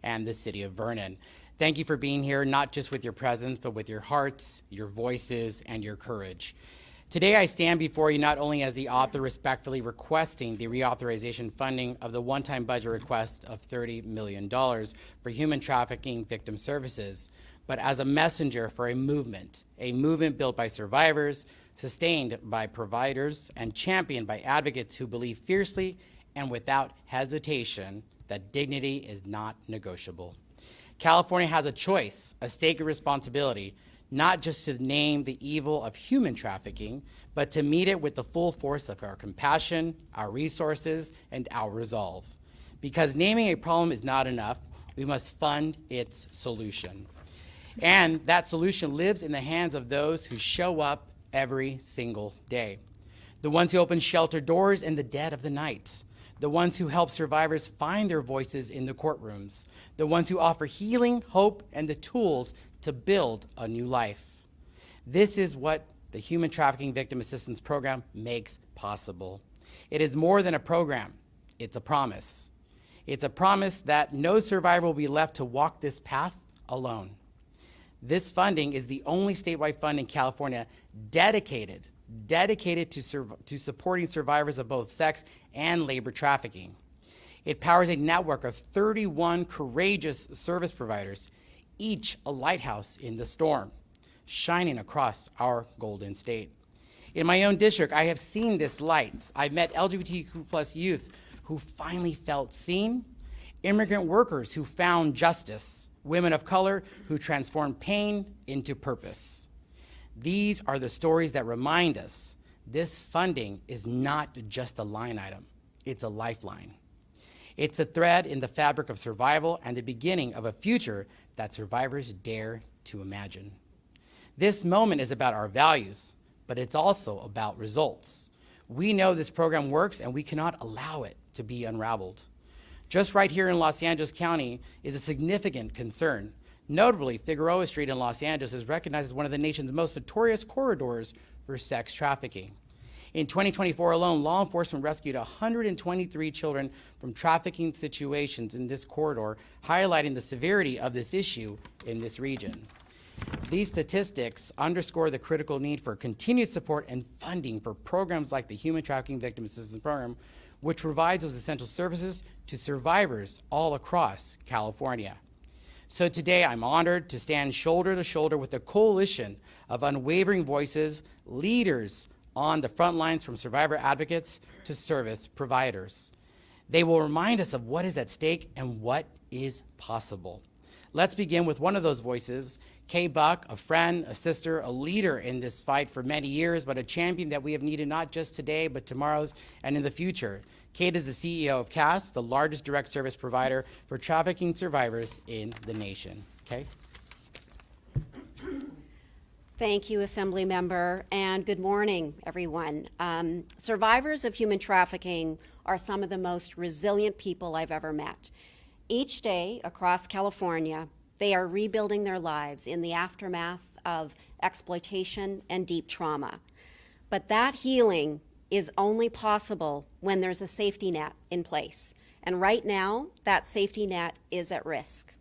and the city of Vernon. Thank you for being here, not just with your presence, but with your hearts, your voices, and your courage. Today, I stand before you not only as the author respectfully requesting the reauthorization funding of the one-time budget request of $30 million for human trafficking victim services, but as a messenger for a movement built by survivors, sustained by providers, and championed by advocates who believe fiercely and without hesitation that dignity is not negotiable. California has a choice, a sacred responsibility, not just to name the evil of human trafficking, but to meet it with the full force of our compassion, our resources, and our resolve. Because naming a problem is not enough, we must fund its solution. And that solution lives in the hands of those who show up every single day. The ones who open shelter doors in the dead of the night. The ones who help survivors find their voices in the courtrooms. The ones who offer healing, hope, and the tools to build a new life. This is what the Human Trafficking Victim Assistance Program makes possible. It is more than a program, it's a promise. It's a promise that no survivor will be left to walk this path alone. This funding is the only statewide fund in California dedicated to supporting survivors of both sex and labor trafficking. It powers a network of 31 courageous service providers, each a lighthouse in the storm, shining across our Golden State. In my own district, I have seen this light. I've met LGBTQ+ youth who finally felt seen, immigrant workers who found justice, women of color who transformed pain into purpose. These are the stories that remind us this funding is not just a line item, it's a lifeline. It's a thread in the fabric of survival and the beginning of a future that survivors dare to imagine. This moment is about our values, but it's also about results. We know this program works and we cannot allow it to be unraveled. Just right here in Los Angeles County is a significant concern. Notably, Figueroa Street in Los Angeles is recognized as one of the nation's most notorious corridors for sex trafficking. In 2024 alone, law enforcement rescued 123 children from trafficking situations in this corridor, highlighting the severity of this issue in this region. These statistics underscore the critical need for continued support and funding for programs like the Human Trafficking Victim Assistance Program, which provides those essential services to survivors all across California. So today, I'm honored to stand shoulder to shoulder with a coalition of unwavering voices, leaders on the front lines, from survivor advocates to service providers. They will remind us of what is at stake and what is possible. Let's begin with one of those voices, Kay Buck, a friend, a sister, a leader in this fight for many years, but a champion that we have needed not just today, but tomorrow's and in the future. Kate is the CEO of CAST, the largest direct service provider for trafficking survivors in the nation. Kay? Thank you, Assemblymember, and good morning, everyone. Survivors of human trafficking are some of the most resilient people I've ever met. Each day across California, they are rebuilding their lives in the aftermath of exploitation and deep trauma. But that healing is only possible when there's a safety net in place. And right now, that safety net is at risk.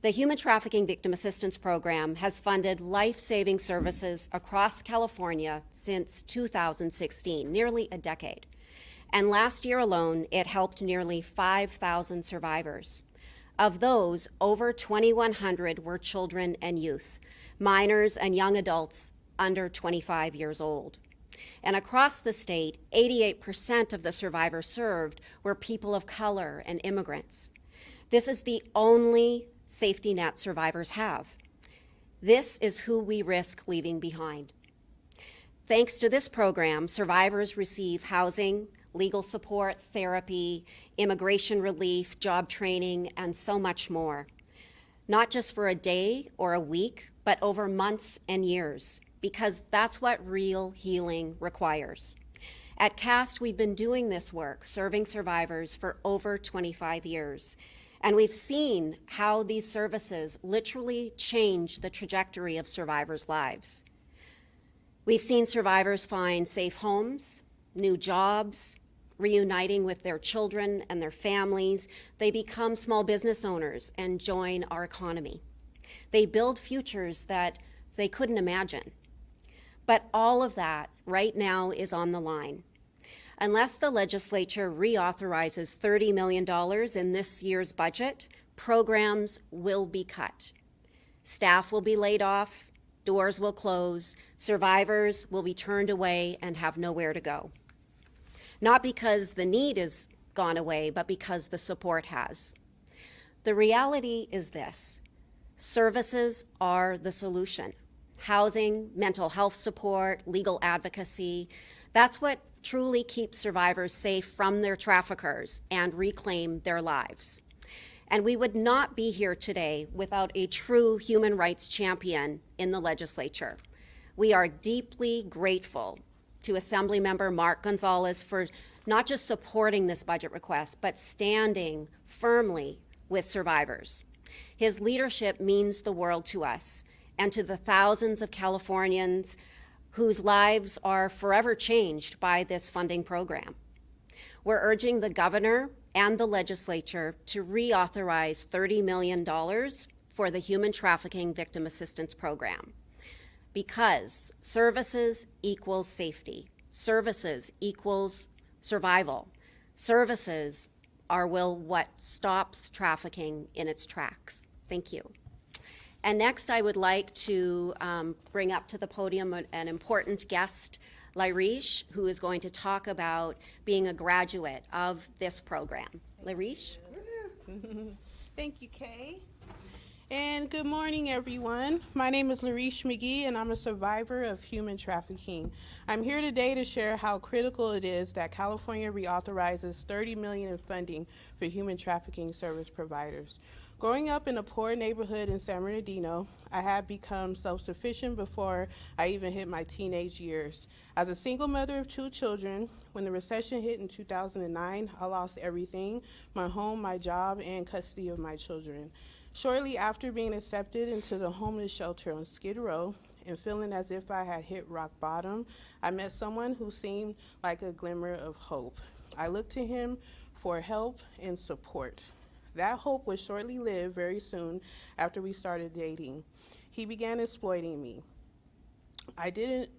The Human Trafficking Victim Assistance Program has funded life-saving services across California since 2016, nearly a decade. And last year alone, it helped nearly 5,000 survivors. Of those, over 2,100 were children and youth, minors and young adults under 25 years old. And across the state, 88% of the survivors served were people of color and immigrants. This is the only safety net survivors have. This is who we risk leaving behind. Thanks to this program, survivors receive housing, legal support, therapy, immigration relief, job training, and so much more. Not just for a day or a week, but over months and years, because that's what real healing requires. At CAST, we've been doing this work, serving survivors for over 25 years. And we've seen how these services literally change the trajectory of survivors' lives. We've seen survivors find safe homes, new jobs, reuniting with their children and their families. They become small business owners and join our economy. They build futures that they couldn't imagine. But all of that right now is on the line. Unless the legislature reauthorizes $30 million in this year's budget, programs will be cut. Staff will be laid off, doors will close, survivors will be turned away and have nowhere to go. Not because the need is gone away, but because the support has. The reality is this: services are the solution. Housing, mental health support, legal advocacy, that's what truly keeps survivors safe from their traffickers and reclaim their lives. And we would not be here today without a true human rights champion in the legislature. We are deeply grateful to Assemblymember Mark González for not just supporting this budget request, but standing firmly with survivors. His leadership means the world to us and to the thousands of Californians whose lives are forever changed by this funding program. We're urging the governor and the legislature to reauthorize $30 million for the Human Trafficking Victim Assistance Program, because services equals safety. Services equals survival. Services are what stops trafficking in its tracks. Thank you. And next, I would like to bring up to the podium an important guest, Larish, who is going to talk about being a graduate of this program. Larish? Thank you, Kay. And good morning, everyone. My name is Larish McGee, and I'm a survivor of human trafficking. I'm here today to share how critical it is that California reauthorizes $30 million in funding for human trafficking service providers. Growing up in a poor neighborhood in San Bernardino, I had become self-sufficient before I even hit my teenage years. As a single mother of 2 children, when the recession hit in 2009, I lost everything: my home, my job, and custody of my children. Shortly after being accepted into the homeless shelter on Skid Row and feeling as if I had hit rock bottom, I met someone who seemed like a glimmer of hope. I looked to him for help and support. That hope was shortly lived very soon after we started dating. He began exploiting me. I didn't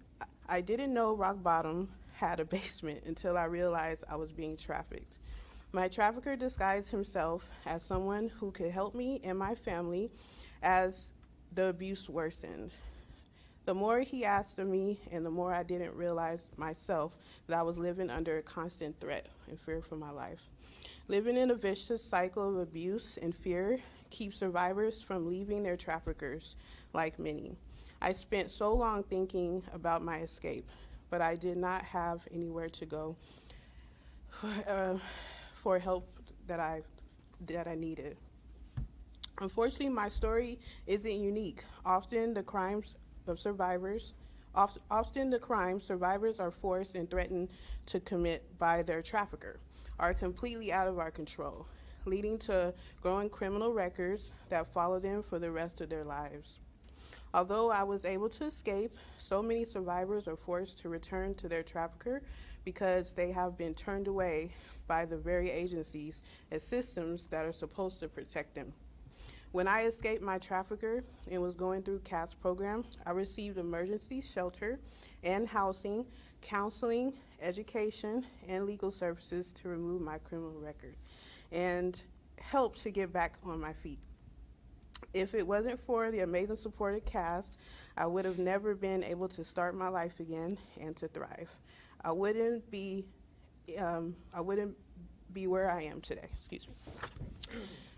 know rock bottom had a basement until I realized I was being trafficked. My trafficker disguised himself as someone who could help me and my family as the abuse worsened. The more he asked of me, and the more I didn't realize myself that I was living under a constant threat and fear for my life. Living in a vicious cycle of abuse and fear keeps survivors from leaving their traffickers, like many. I spent so long thinking about my escape, but I did not have anywhere to go for help that I needed. Unfortunately, my story isn't unique. Often the crimes survivors are forced and threatened to commit by their trafficker are completely out of our control, leading to growing criminal records that follow them for the rest of their lives. Although I was able to escape, so many survivors are forced to return to their trafficker because they have been turned away by the very agencies and systems that are supposed to protect them. When I escaped my trafficker and was going through CAT's program, I received emergency shelter and housing, counseling, education, and legal services to remove my criminal record and help to get back on my feet. If it wasn't for the amazing support of CAS, I would have never been able to start my life again and to thrive. I wouldn't be where I am today. Excuse me.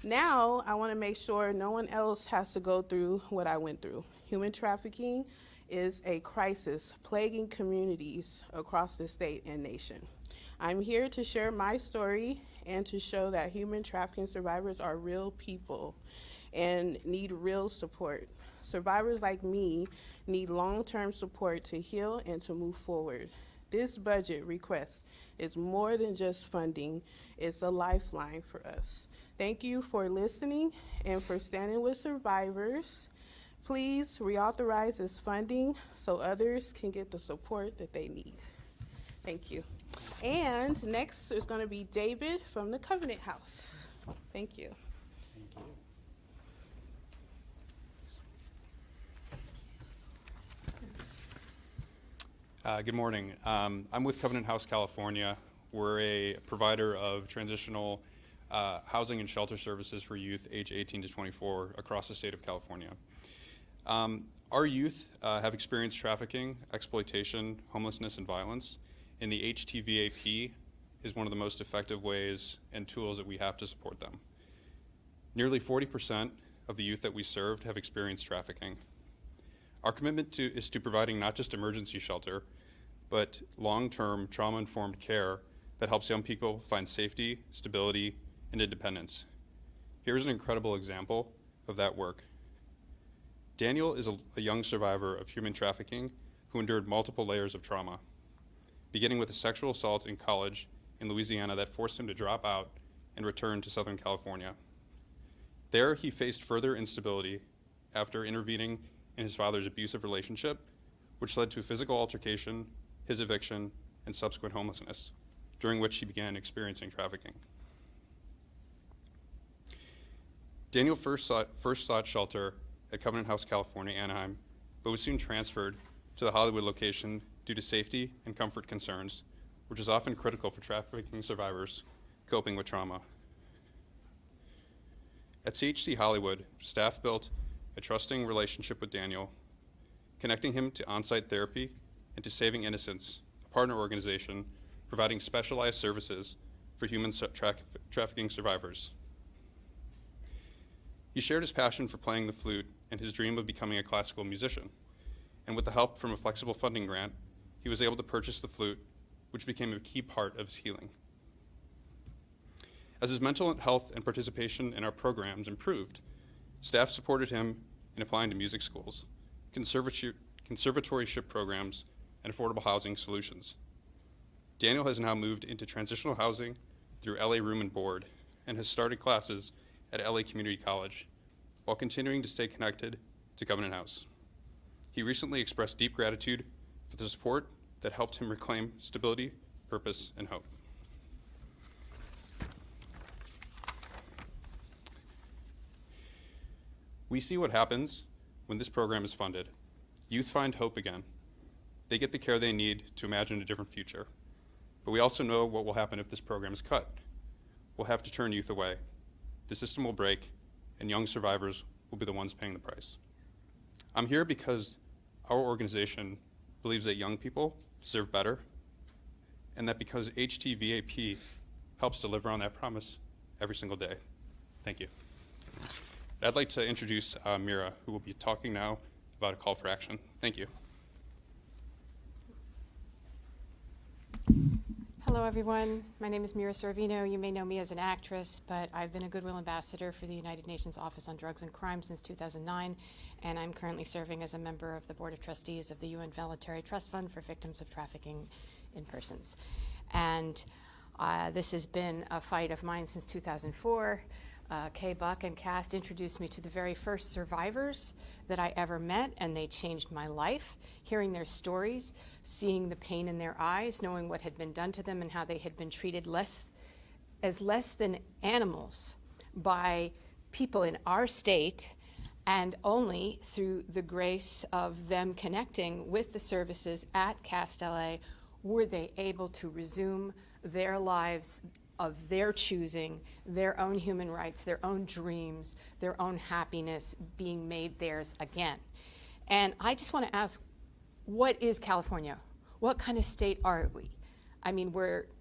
Now, I want to make sure no one else has to go through what I went through. Human trafficking is a crisis plaguing communities across the state and nation. I'm here to share my story and to show that human trafficking survivors are real people and need real support. Survivors like me need long-term support to heal and to move forward. This budget request is more than just funding, it's a lifeline for us. Thank you for listening and for standing with survivors. Please reauthorize this funding so others can get the support that they need. Thank you. And next is going to be David from the Covenant House. Thank you. Thank you. Good morning. I'm with Covenant House, California. We're a provider of transitional housing and shelter services for youth age 18 to 24 across the state of California. Our youth have experienced trafficking, exploitation, homelessness, and violence, and the HTVAP is one of the most effective ways and tools that we have to support them. Nearly 40% of the youth that we served have experienced trafficking. Our commitment is to providing not just emergency shelter, but long-term trauma-informed care that helps young people find safety, stability, and independence. Here's an incredible example of that work. Daniel is a young survivor of human trafficking who endured multiple layers of trauma, beginning with a sexual assault in college in Louisiana that forced him to drop out and return to Southern California. There, he faced further instability after intervening in his father's abusive relationship, which led to a physical altercation, his eviction, and subsequent homelessness, during which he began experiencing trafficking. Daniel first sought shelter at Covenant House, California, Anaheim, but was soon transferred to the Hollywood location due to safety and comfort concerns, which is often critical for trafficking survivors coping with trauma. At CHC Hollywood, staff built a trusting relationship with Daniel, connecting him to on-site therapy and to Saving Innocence, a partner organization providing specialized services for human trafficking survivors. He shared his passion for playing the flute and his dream of becoming a classical musician, and with the help from a flexible funding grant, he was able to purchase the flute, which became a key part of his healing. As his mental health and participation in our programs improved, staff supported him in applying to music schools, conservatorship programs, and affordable housing solutions. Daniel has now moved into transitional housing through LA Room and Board and has started classes at LA Community College while continuing to stay connected to Covenant House. He recently expressed deep gratitude for the support that helped him reclaim stability, purpose, and hope. We see what happens when this program is funded. Youth find hope again. They get the care they need to imagine a different future. But we also know what will happen if this program is cut. We'll have to turn youth away. The system will break, and young survivors will be the ones paying the price. I'm here because our organization believes that young people deserve better, and that because HTVAP helps deliver on that promise every single day. Thank you. I'd like to introduce Mira, who will be talking now about a call for action. Thank you. Hello, everyone. My name is Mira Sorvino. You may know me as an actress, but I've been a Goodwill Ambassador for the United Nations Office on Drugs and Crime since 2009, and I'm currently serving as a member of the Board of Trustees of the UN Voluntary Trust Fund for Victims of Trafficking in Persons. And this has been a fight of mine since 2004. Kay Buck and Cast introduced me to the very first survivors that I ever met, and they changed my life. Hearing their stories, seeing the pain in their eyes, knowing what had been done to them and how they had been treated less than animals by people in our state, and only through the grace of them connecting with the services at Cast LA were they able to resume their lives of their choosing, their own human rights, their own dreams, their own happiness being made theirs again. And I just want to ask, what is California? What kind of state are we? I mean,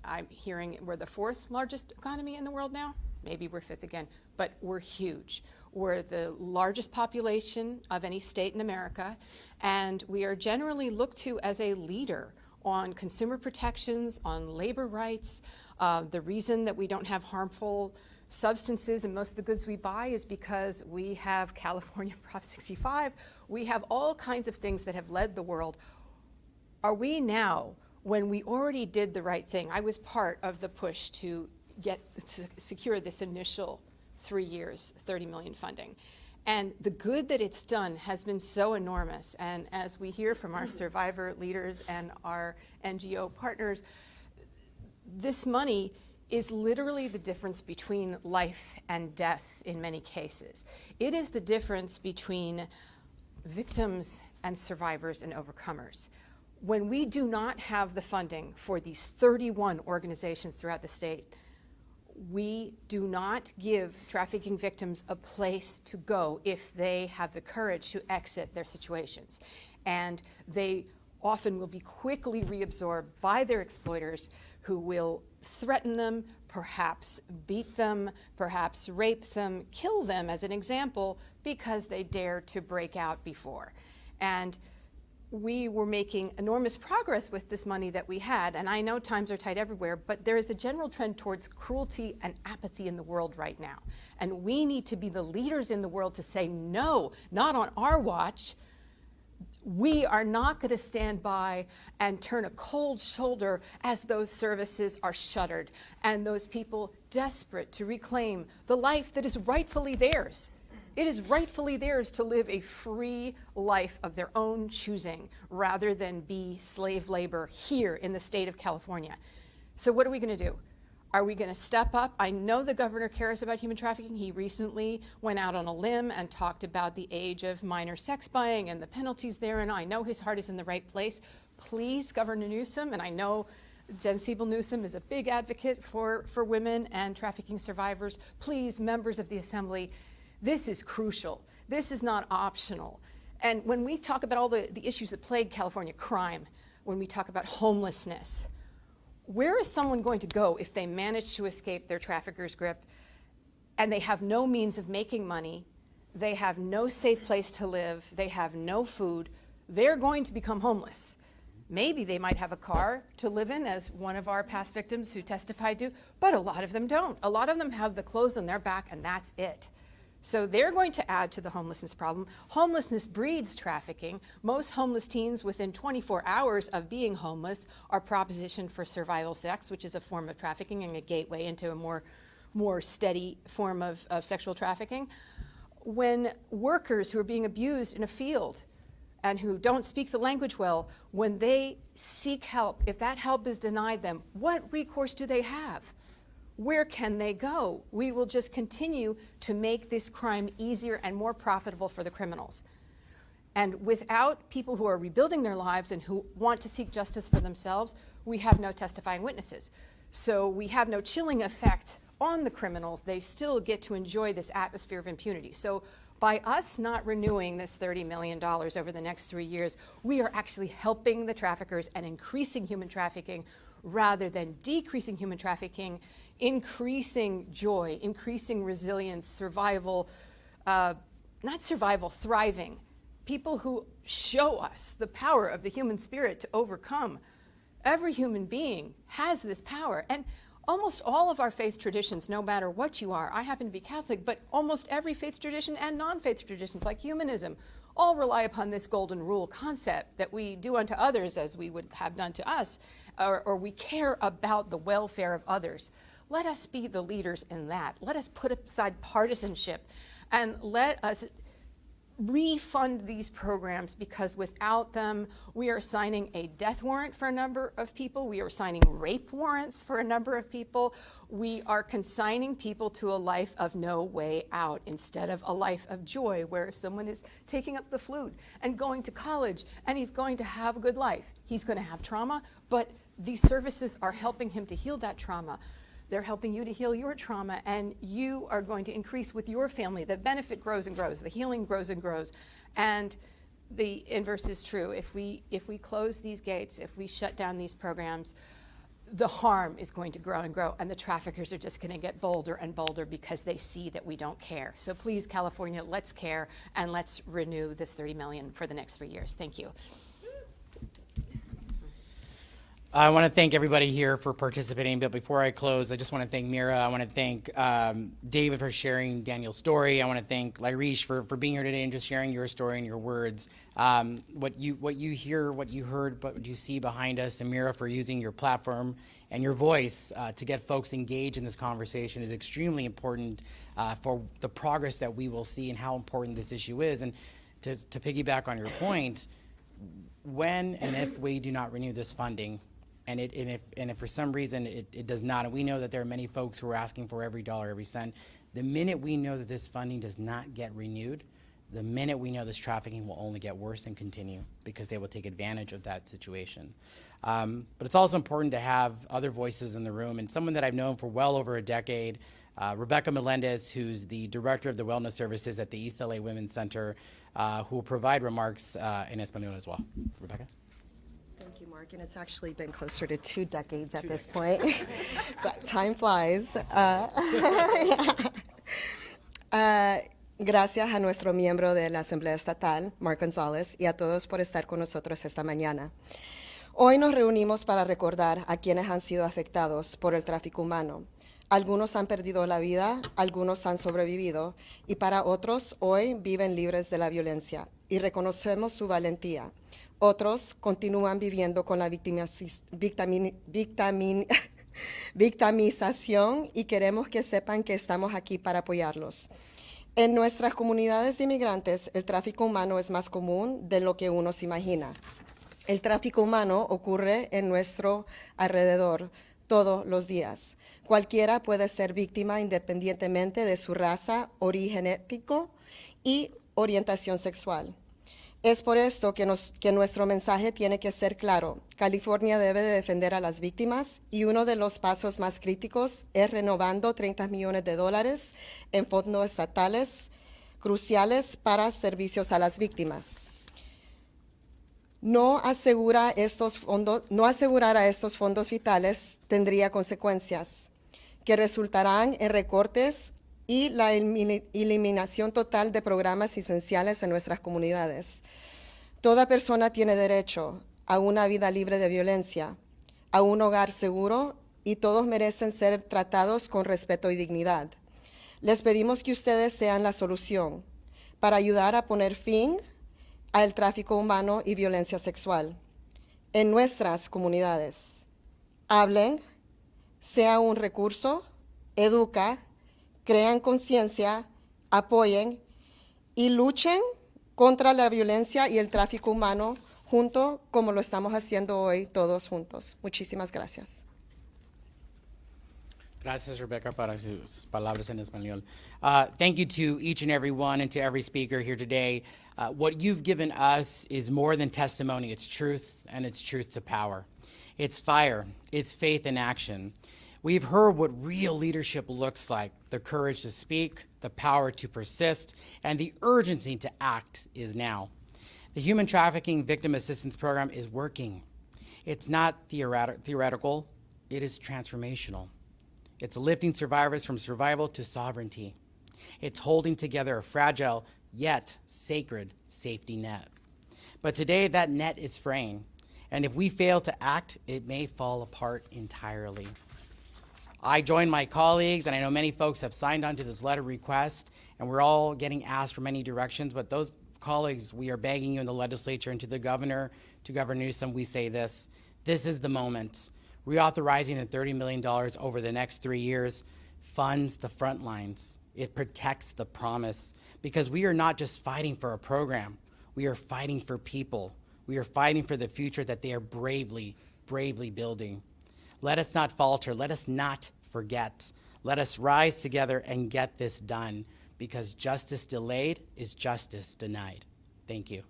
I'm hearing we're the 4th largest economy in the world now. Maybe we're 5th again, but we're huge. We're the largest population of any state in America, and we are generally looked to as a leader on consumer protections, on labor rights. The reason that we don't have harmful substances in most of the goods we buy is because we have California Prop 65. We have all kinds of things that have led the world. Are we now, when we already did the right thing? I was part of the push to secure this initial 3 years, 30 million funding. And the good that it's done has been so enormous. And as we hear from our survivor leaders and our NGO partners, this money is literally the difference between life and death in many cases. It is the difference between victims and survivors and overcomers. When we do not have the funding for these 31 organizations throughout the state, we do not give trafficking victims a place to go if they have the courage to exit their situations. And they often will be quickly reabsorbed by their exploiters, who will threaten them, perhaps beat them, perhaps rape them, kill them, as an example, because they dared to break out before. And we were making enormous progress with this money that we had, and I know times are tight everywhere, but there is a general trend towards cruelty and apathy in the world right now. And we need to be the leaders in the world to say, no, not on our watch. We are not going to stand by and turn a cold shoulder as those services are shuttered and those people desperate to reclaim the life that is rightfully theirs. It is rightfully theirs to live a free life of their own choosing rather than be slave labor here in the state of California. So what are we going to do? Are we going to step up? I know the governor cares about human trafficking. He recently went out on a limb and talked about the age of minor sex buying and the penalties there, and I know his heart is in the right place. Please, Governor Newsom, and I know Jen Siebel Newsom is a big advocate for women and trafficking survivors. Please, members of the Assembly, this is crucial. This is not optional. And when we talk about all the issues that plague California, crime, when we talk about homelessness, where is someone going to go if they manage to escape their trafficker's grip and they have no means of making money, they have no safe place to live, they have no food? They're going to become homeless. Maybe they might have a car to live in, as one of our past victims who testified to, but a lot of them don't. A lot of them have the clothes on their back and that's it. So they're going to add to the homelessness problem. Homelessness breeds trafficking. Most homeless teens within 24 hours of being homeless are propositioned for survival sex, which is a form of trafficking and a gateway into a more steady form of sexual trafficking. When workers who are being abused in a field and who don't speak the language well, when they seek help, if that help is denied them, what recourse do they have? Where can they go? We will just continue to make this crime easier and more profitable for the criminals. And without people who are rebuilding their lives and who want to seek justice for themselves, we have no testifying witnesses. So we have no chilling effect on the criminals. They still get to enjoy this atmosphere of impunity. So by us not renewing this $30 million over the next 3 years, we are actually helping the traffickers and increasing human trafficking rather than decreasing human trafficking, increasing joy, increasing resilience, survival, thriving. People who show us the power of the human spirit to overcome. Every human being has this power. And almost all of our faith traditions, no matter what you are, I happen to be Catholic, but almost every faith tradition and non-faith traditions like humanism all rely upon this golden rule concept that we do unto others as we would have done to us, or we care about the welfare of others. Let us be the leaders in that. Let us put aside partisanship and let us refund these programs, because without them, we are signing a death warrant for a number of people. We are signing rape warrants for a number of people. We are consigning people to a life of no way out instead of a life of joy, where someone is taking up the flute and going to college and he's going to have a good life. He's going to have trauma, but these services are helping him to heal that trauma. They're helping you to heal your trauma, and you are going to increase with your family. The benefit grows and grows. The healing grows and grows. And the inverse is true. If we close these gates, if we shut down these programs, the harm is going to grow and grow, and the traffickers are just going to get bolder and bolder because they see that we don't care. So please, California, let's care, and let's renew this $30 million for the next 3 years. Thank you. I want to thank everybody here for participating, but before I close, I just want to thank Mira. I want to thank David for sharing Daniel's story. I want to thank Lyrish for being here today and just sharing your story and your words. What you hear, what you heard, what you see behind us, and Mira for using your platform and your voice to get folks engaged in this conversation is extremely important for the progress that we will see and how important this issue is. And to piggyback on your point, when and if we do not renew this funding, And if for some reason it does not, and we know that there are many folks who are asking for every dollar, every cent, the minute we know that this funding does not get renewed, the minute we know this trafficking will only get worse and continue because they will take advantage of that situation. But it's also important to have other voices in the room, and someone that I've known for well over a decade, Rebecca Melendez, who's the Director of the Wellness Services at the East LA Women's Center, who will provide remarks in Espanol as well. Rebecca? Thank you, Mark. And it's actually been closer to 2 decades at this point. But time flies. Gracias a nuestro miembro de la Asamblea Estatal, Mark González, y a todos por estar con nosotros esta mañana. Hoy nos reunimos para recordar a quienes han sido afectados por el tráfico humano. Algunos han perdido la vida, algunos han sobrevivido, y para otros hoy viven libres de la violencia, y reconocemos su valentía. Otros continúan viviendo con la victimización y queremos que sepan que estamos aquí para apoyarlos. En nuestras comunidades de inmigrantes, el tráfico humano es más común de lo que uno se imagina. El tráfico humano ocurre en nuestro alrededor todos los días. Cualquiera puede ser víctima independientemente de su raza, origen étnico y orientación sexual. Es por esto que nuestro mensaje tiene que ser claro. California debe de defender a las víctimas y uno de los pasos más críticos es renovando $30 millones en fondos estatales cruciales para servicios a las víctimas. No asegurar a estos fondos vitales tendría consecuencias que resultarán en recortes y la eliminación total de programas esenciales en nuestras comunidades. Toda persona tiene derecho a una vida libre de violencia, a un hogar seguro, y todos merecen ser tratados con respeto y dignidad. Les pedimos que ustedes sean la solución para ayudar a poner fin al tráfico humano y violencia sexual en nuestras comunidades. Hablen, sea un recurso, educa, crean conciencia, apoyen y luchen contra la violencia y el tráfico humano junto como lo estamos haciendo hoy todos juntos. Muchísimas gracias. Gracias, Rebecca, para sus palabras en español. Thank you to each and every one and to every speaker here today. What you've given us is more than testimony. It's truth, and it's truth to power. It's fire. It's faith in action. We've heard what real leadership looks like, the courage to speak, the power to persist, and the urgency to act is now. The Human Trafficking Victim Assistance Program is working. It's not theoretical, it is transformational. It's lifting survivors from survival to sovereignty. It's holding together a fragile yet sacred safety net. But today that net is fraying, and if we fail to act, it may fall apart entirely. I join my colleagues, and I know many folks have signed on to this letter request, and we're all getting asked for many directions, but those colleagues, we are begging you in the legislature and to the governor, to Governor Newsom, we say this is the moment. Reauthorizing the $30 million over the next 3 years funds the front lines. It protects the promise, because we are not just fighting for a program, we are fighting for people. We are fighting for the future that they are bravely building. Let us not falter. Let us not forget. Let us rise together and get this done, because justice delayed is justice denied. Thank you.